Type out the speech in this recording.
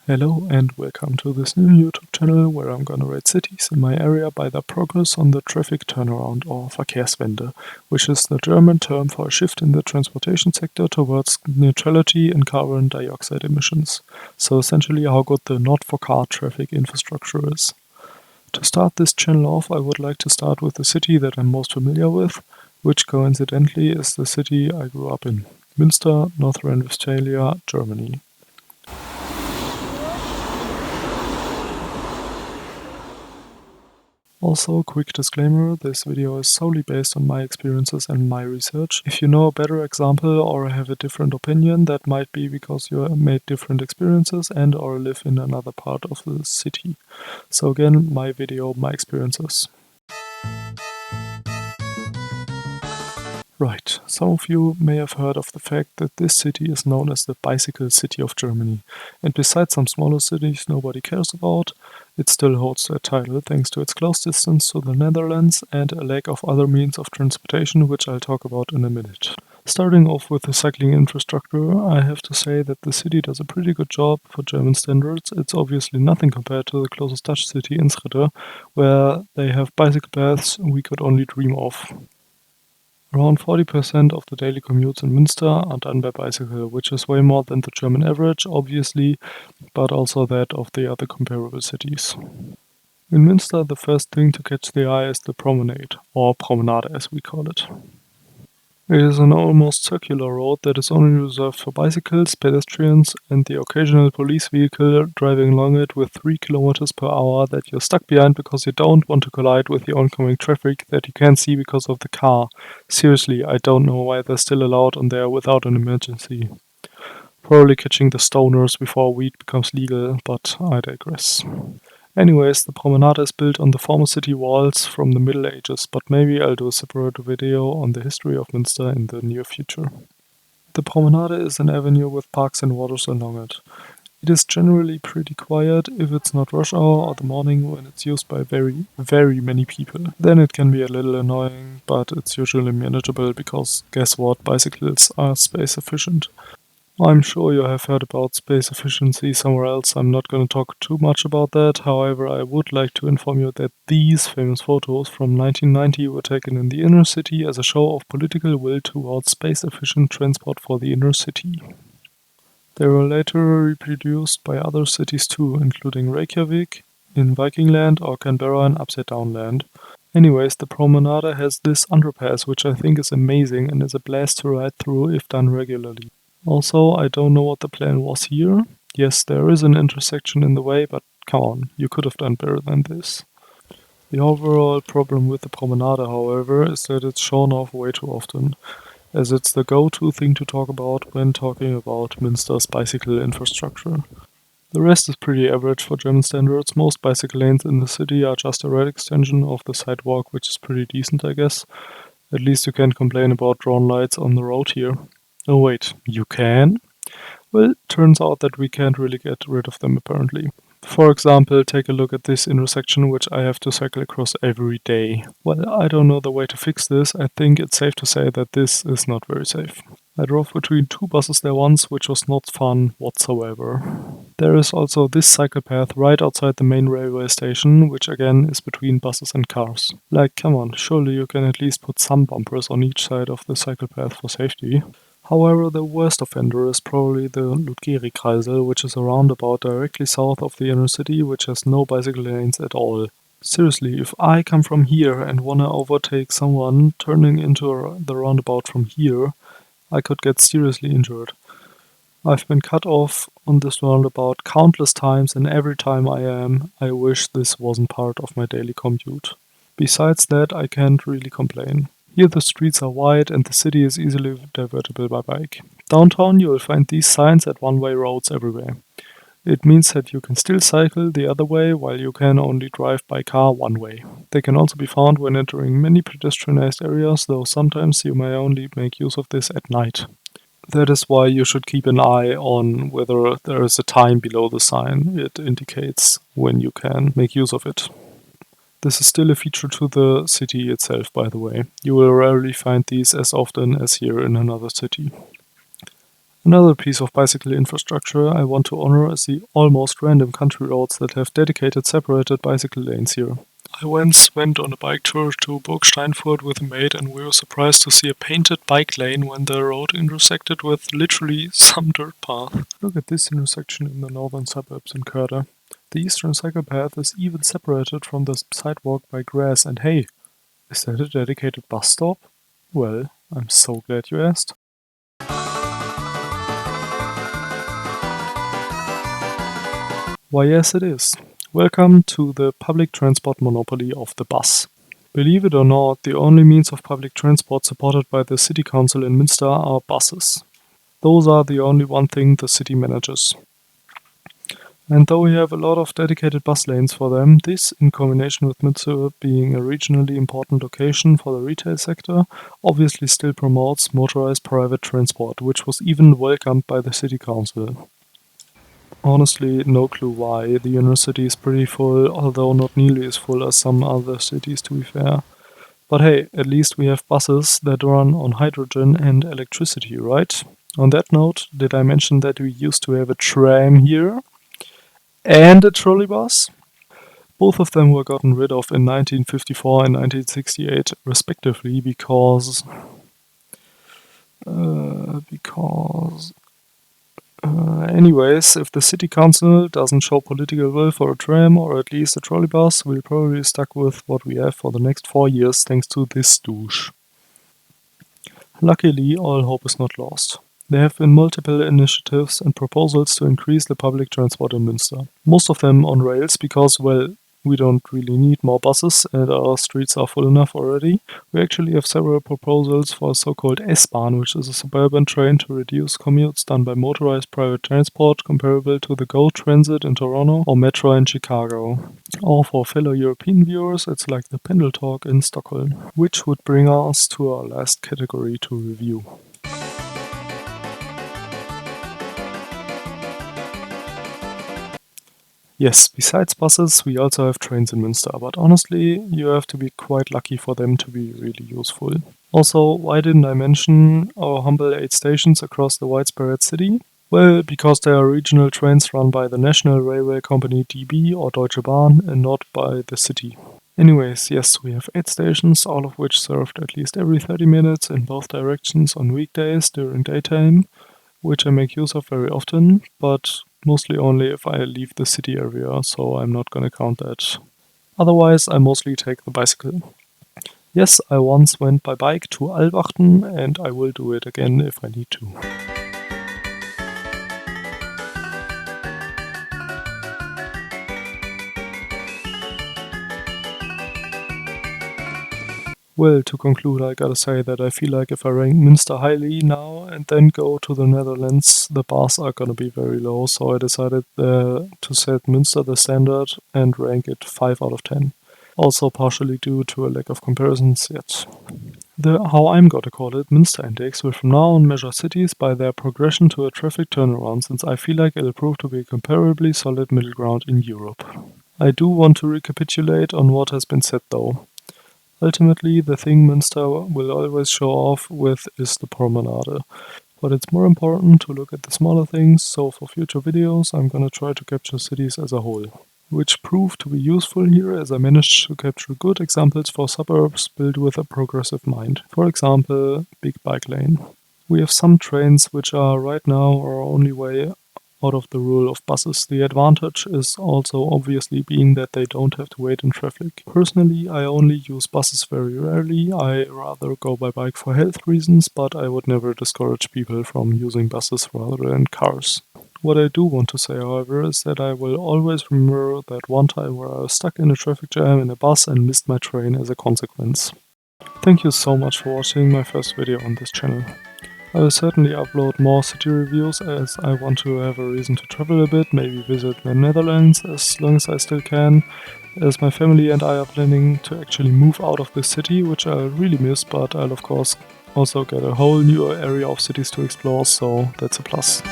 Hello and welcome to this new YouTube channel where I'm gonna rate cities in my area by their progress on the traffic turnaround or Verkehrswende, which is the German term for a shift in the transportation sector towards neutrality in carbon dioxide emissions. So essentially how good the not-for-car traffic infrastructure is. To start this channel off, I would like to start with the city that I'm most familiar with, which coincidentally is the city I grew up in, Münster, North Rhine-Westphalia, Germany. Also, quick disclaimer, this video is solely based on my experiences and my research. If you know a better example or have a different opinion, that might be because you made different experiences and or live in another part of the city. So again, my video, my experiences. Right, some of you may have heard of the fact that this city is known as the bicycle city of Germany. And besides some smaller cities nobody cares about, it still holds that title thanks to its close distance to the Netherlands and a lack of other means of transportation, which I'll talk about in a minute. Starting off with the cycling infrastructure, I have to say that the city does a pretty good job for German standards. It's obviously nothing compared to the closest Dutch city, Enschede, where they have bicycle paths we could only dream of. Around 40% of the daily commutes in Münster are done by bicycle, which is way more than the German average, obviously, but also that of the other comparable cities. In Münster, the first thing to catch the eye is the promenade, or Promenade as we call it. It is an almost circular road that is only reserved for bicycles, pedestrians, and the occasional police vehicle driving along it with 3 km per hour that you're stuck behind because you don't want to collide with the oncoming traffic that you can't see because of the car. Seriously, I don't know why they're still allowed on there without an emergency. Probably catching the stoners before weed becomes legal, but I digress. Anyways, the promenade is built on the former city walls from the Middle Ages, but maybe I'll do a separate video on the history of Münster in the near future. The promenade is an avenue with parks and waters along it. It is generally pretty quiet if it's not rush hour or the morning when it's used by very, very many people. Then it can be a little annoying, but it's usually manageable because guess what, bicycles are space efficient. I'm sure you have heard about space efficiency somewhere else. I'm not going to talk too much about that. However, I would like to inform you that these famous photos from 1990 were taken in the inner city as a show of political will towards space-efficient transport for the inner city. They were later reproduced by other cities too, including Reykjavik in Viking Land or Canberra in Upside Down Land. Anyways, the promenade has this underpass which I think is amazing and is a blast to ride through if done regularly. Also, I don't know what the plan was here. Yes, there is an intersection in the way, but come on, you could have done better than this. The overall problem with the promenade, however, is that it's shown off way too often, as it's the go-to thing to talk about when talking about Münster's bicycle infrastructure. The rest is pretty average for German standards. Most bicycle lanes in the city are just a red extension of the sidewalk, which is pretty decent, I guess. At least you can't complain about drawn lights on the road here. Oh wait, you can? Well, turns out that we can't really get rid of them apparently. For example, take a look at this intersection which I have to cycle across every day. Well, I don't know the way to fix this. I think it's safe to say that this is not very safe. I drove between 2 buses there once, which was not fun whatsoever. There is also this cycle path right outside the main railway station, which again is between buses and cars. Like, come on, surely you can at least put some bumpers on each side of the cycle path for safety. However, the worst offender is probably the Ludgeri-Kreisel, which is a roundabout directly south of the inner city, which has no bicycle lanes at all. Seriously, if I come from here and wanna overtake someone turning into the roundabout from here, I could get seriously injured. I've been cut off on this roundabout countless times, and every time I wish this wasn't part of my daily commute. Besides that, I can't really complain. Here the streets are wide and the city is easily divertible by bike. Downtown you will find these signs at one-way roads everywhere. It means that you can still cycle the other way while you can only drive by car one way. They can also be found when entering many pedestrianized areas, though sometimes you may only make use of this at night. That is why you should keep an eye on whether there is a time below the sign. It indicates when you can make use of it. This is still a feature to the city itself, by the way. You will rarely find these as often as here in another city. Another piece of bicycle infrastructure I want to honor is the almost random country roads that have dedicated separated bicycle lanes here. I once went on a bike tour to Burg Steinfurt with a mate, and we were surprised to see a painted bike lane when the road intersected with literally some dirt path. Look at this intersection in the northern suburbs in Körde. The eastern cycle path is even separated from the sidewalk by grass, and hey, is that a dedicated bus stop? Well, I'm so glad you asked. Why yes it is. Welcome to the public transport monopoly of the bus. Believe it or not, the only means of public transport supported by the city council in Münster are buses. Those are the only one thing the city manages. And though we have a lot of dedicated bus lanes for them, this, in combination with Münster being a regionally important location for the retail sector, obviously still promotes motorized private transport, which was even welcomed by the city council. Honestly, no clue why. The university is pretty full, although not nearly as full as some other cities, to be fair. But hey, at least we have buses that run on hydrogen and electricity, right? On that note, did I mention that we used to have a tram here? And a trolleybus? Both of them were gotten rid of in 1954 and 1968, respectively, because anyways, if the city council doesn't show political will for a tram or at least a trolleybus, we'll probably be stuck with what we have for the next 4 years thanks to this douche. Luckily, all hope is not lost. There have been multiple initiatives and proposals to increase the public transport in Münster. Most of them on rails because, well, we don't really need more buses and our streets are full enough already. We actually have several proposals for a so-called S-Bahn, which is a suburban train to reduce commutes done by motorized private transport comparable to the GO Transit in Toronto or Metro in Chicago. Or for fellow European viewers, it's like the Pendeltåg in Stockholm. Which would bring us to our last category to review. Yes, besides buses, we also have trains in Münster, but honestly, you have to be quite lucky for them to be really useful. Also, why didn't I mention our humble 8 stations across the widespread city? Well, because they are regional trains run by the national railway company DB or Deutsche Bahn and not by the city. Anyways, yes, we have 8 stations, all of which served at least every 30 minutes in both directions on weekdays during daytime, which I make use of very often, but mostly only if I leave the city area, so I'm not gonna count that. Otherwise, I mostly take the bicycle. Yes, I once went by bike to Albachten, and I will do it again if I need to. Well, to conclude, I gotta say that I feel like if I rank Münster highly now and then go to the Netherlands, the bars are gonna be very low, so I decided to set Münster the standard and rank it 5 out of 10. Also partially due to a lack of comparisons yet. The, how I'm gonna call it, Münster Index will from now on measure cities by their progression to a traffic turnaround, since I feel like it'll prove to be a comparably solid middle ground in Europe. I do want to recapitulate on what has been said though. Ultimately, the thing Münster will always show off with is the promenade. But it's more important to look at the smaller things, so for future videos I'm gonna try to capture cities as a whole. Which proved to be useful here as I managed to capture good examples for suburbs built with a progressive mind. For example, Big Bike Lane. We have some trains which are right now our only way out of the rule of buses. The advantage is also obviously being that they don't have to wait in traffic. Personally, I only use buses very rarely. I rather go by bike for health reasons, but I would never discourage people from using buses rather than cars. What I do want to say, however, is that I will always remember that one time where I was stuck in a traffic jam in a bus and missed my train as a consequence. Thank you so much for watching my first video on this channel. I will certainly upload more city reviews as I want to have a reason to travel a bit, maybe visit the Netherlands as long as I still can, as my family and I are planning to actually move out of the city, which I really miss, but I'll of course also get a whole new area of cities to explore, so that's a plus.